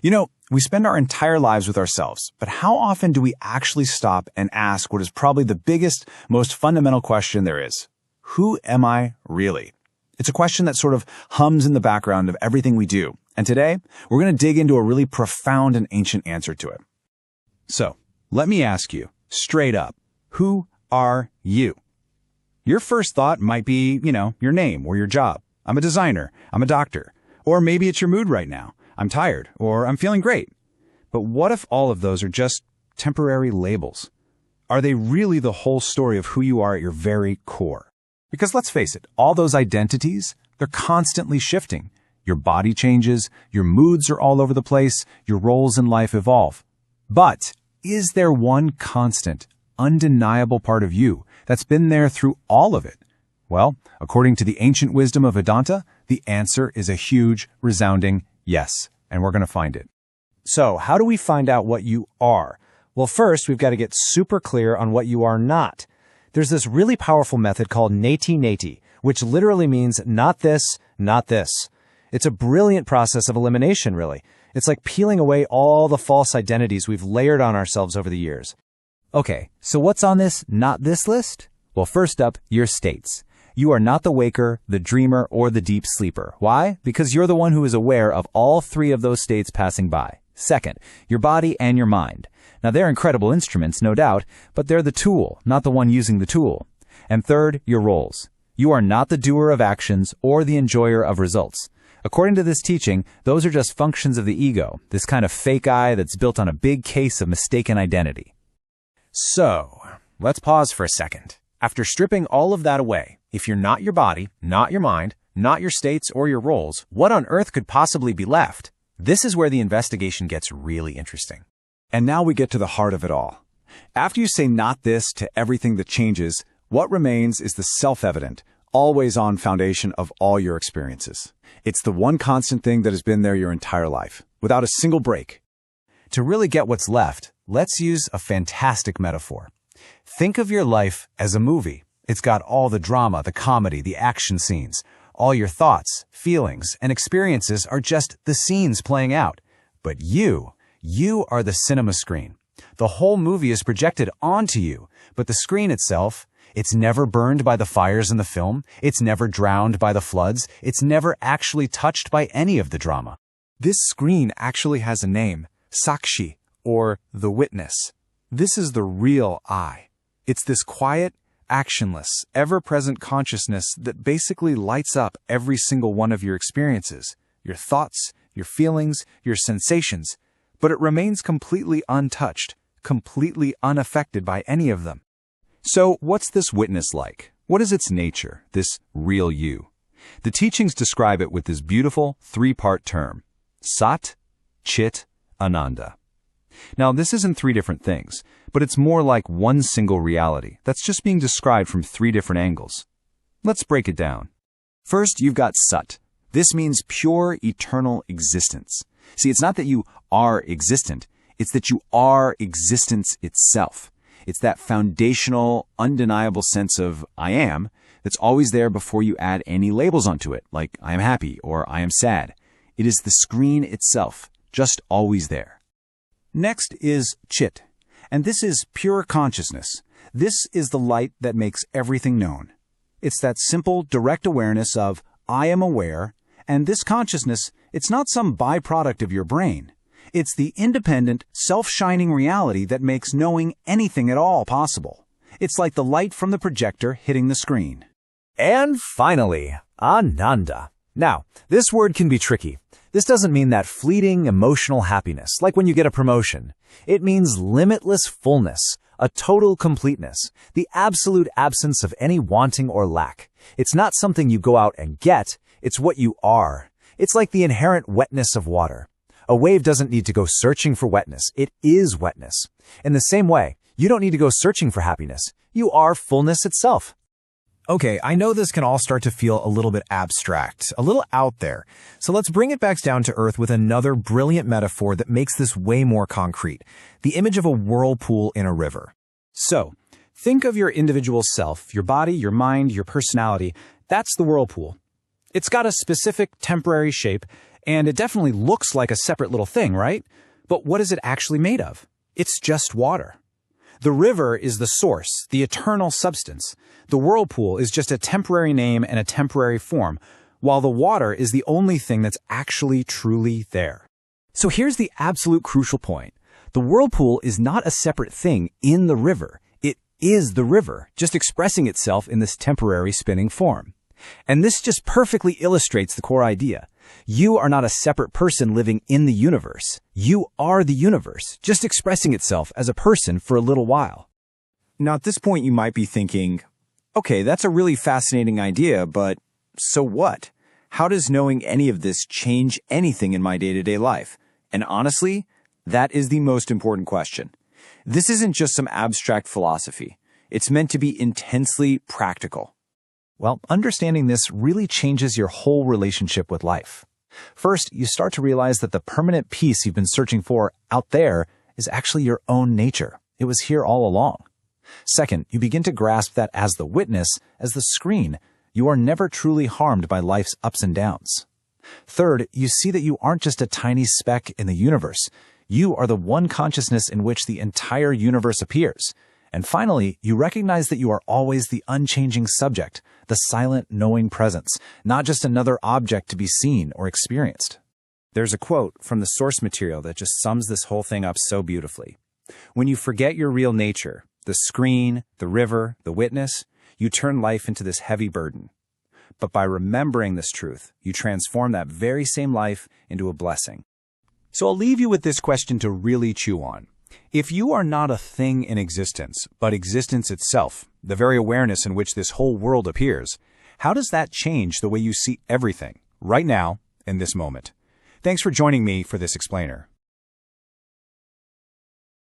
You know, we spend our entire lives with ourselves, but how often do we actually stop and ask what is probably the biggest, most fundamental question there is? Who am I really? It's a question that sort of hums in the background of everything we do. And today, we're going to dig into a really profound and ancient answer to it. So, let me ask you, straight up, who are you? Your first thought might be, your name or your job. I'm a designer. I'm a doctor. Or maybe it's your mood right now. I'm tired, or I'm feeling great. But what if all of those are just temporary labels? Are they really the whole story of who you are at your very core? Because let's face it, all those identities, they're constantly shifting. Your body changes, your moods are all over the place, your roles in life evolve. But is there one constant, undeniable part of you that's been there through all of it? Well, according to the ancient wisdom of Vedanta, the answer is a huge, resounding yes, and we're going to find it. So, how do we find out what you are? Well, first, we've got to get super clear on what you are not. There's this really powerful method called Neti-Neti, which literally means not this, not this. It's a brilliant process of elimination, really. It's like peeling away all the false identities we've layered on ourselves over the years. Okay, so what's on this not this list? Well, first up, your states. You are not the waker, the dreamer, or the deep sleeper. Why? Because you're the one who is aware of all three of those states passing by. Second, your body and your mind. Now, they're incredible instruments, no doubt, but they're the tool, not the one using the tool. And third, your roles. You are not the doer of actions or the enjoyer of results. According to this teaching, those are just functions of the ego, this kind of fake I that's built on a big case of mistaken identity. So, let's pause for a second. After stripping all of that away, if you're not your body, not your mind, not your states or your roles, what on earth could possibly be left? This is where the investigation gets really interesting. And now we get to the heart of it all. After you say not this to everything that changes, what remains is the self-evident, always-on foundation of all your experiences. It's the one constant thing that has been there your entire life, without a single break. To really get what's left, let's use a fantastic metaphor. Think of your life as a movie. It's got all the drama, the comedy, the action scenes. All your thoughts, feelings, and experiences are just the scenes playing out. But you are the cinema screen. The whole movie is projected onto you, but the screen itself, it's never burned by the fires in the film. It's never drowned by the floods. It's never actually touched by any of the drama. This screen actually has a name, Sakshi, or the witness. This is the real I. It's this quiet, actionless, ever-present consciousness that basically lights up every single one of your experiences, your thoughts, your feelings, your sensations, but it remains completely untouched, completely unaffected by any of them. So, what's this witness like? What is its nature, this real you? The teachings describe it with this beautiful three-part term, Sat-Chit-Ananda. Now, this isn't three different things, but it's more like one single reality that's just being described from three different angles. Let's break it down. First, you've got Sat. This means pure, eternal existence. See, it's not that you are existent, it's that you are existence itself. It's that foundational, undeniable sense of I am that's always there before you add any labels onto it, like I am happy or I am sad. It is the screen itself, just always there. Next is Chit, and this is pure consciousness. This is the light that makes everything known. It's that simple, direct awareness of I am aware, and this consciousness, it's not some byproduct of your brain. It's the independent, self-shining reality that makes knowing anything at all possible. It's like the light from the projector hitting the screen. And finally, Ananda. Now, this word can be tricky. This doesn't mean that fleeting emotional happiness, like when you get a promotion. It means limitless fullness, a total completeness, the absolute absence of any wanting or lack. It's not something you go out and get, it's what you are. It's like the inherent wetness of water. A wave doesn't need to go searching for wetness, it is wetness. In the same way, you don't need to go searching for happiness. You are fullness itself. Okay, I know this can all start to feel a little bit abstract, a little out there. So let's bring it back down to earth with another brilliant metaphor that makes this way more concrete. The image of a whirlpool in a river. So, think of your individual self, your body, your mind, your personality. That's the whirlpool. It's got a specific temporary shape, And it definitely looks like a separate little thing, right? But what is it actually made of? It's just water. The river is the source, the eternal substance. The whirlpool is just a temporary name and a temporary form, while the water is the only thing that's actually truly there. So here's the absolute crucial point. The whirlpool is not a separate thing in the river. It is the river, just expressing itself in this temporary spinning form. And this just perfectly illustrates the core idea. You are not a separate person living in the universe. You are the universe, just expressing itself as a person for a little while. Now, at this point, you might be thinking, okay, that's a really fascinating idea, but so what? How does knowing any of this change anything in my day-to-day life? And honestly, that is the most important question. This isn't just some abstract philosophy. It's meant to be intensely practical. Well, understanding this really changes your whole relationship with life. First, you start to realize that the permanent peace you've been searching for out there is actually your own nature. It was here all along. Second, you begin to grasp that as the witness, as the screen, you are never truly harmed by life's ups and downs. Third, you see that you aren't just a tiny speck in the universe. You are the one consciousness in which the entire universe appears. And finally, you recognize that you are always the unchanging subject, the silent, knowing presence, not just another object to be seen or experienced. There's a quote from the source material that just sums this whole thing up so beautifully. When you forget your real nature, the screen, the river, the witness, you turn life into this heavy burden. But by remembering this truth, you transform that very same life into a blessing. So I'll leave you with this question to really chew on. If you are not a thing in existence, but existence itself, the very awareness in which this whole world appears, how does that change the way you see everything, right now, in this moment? Thanks for joining me for this explainer.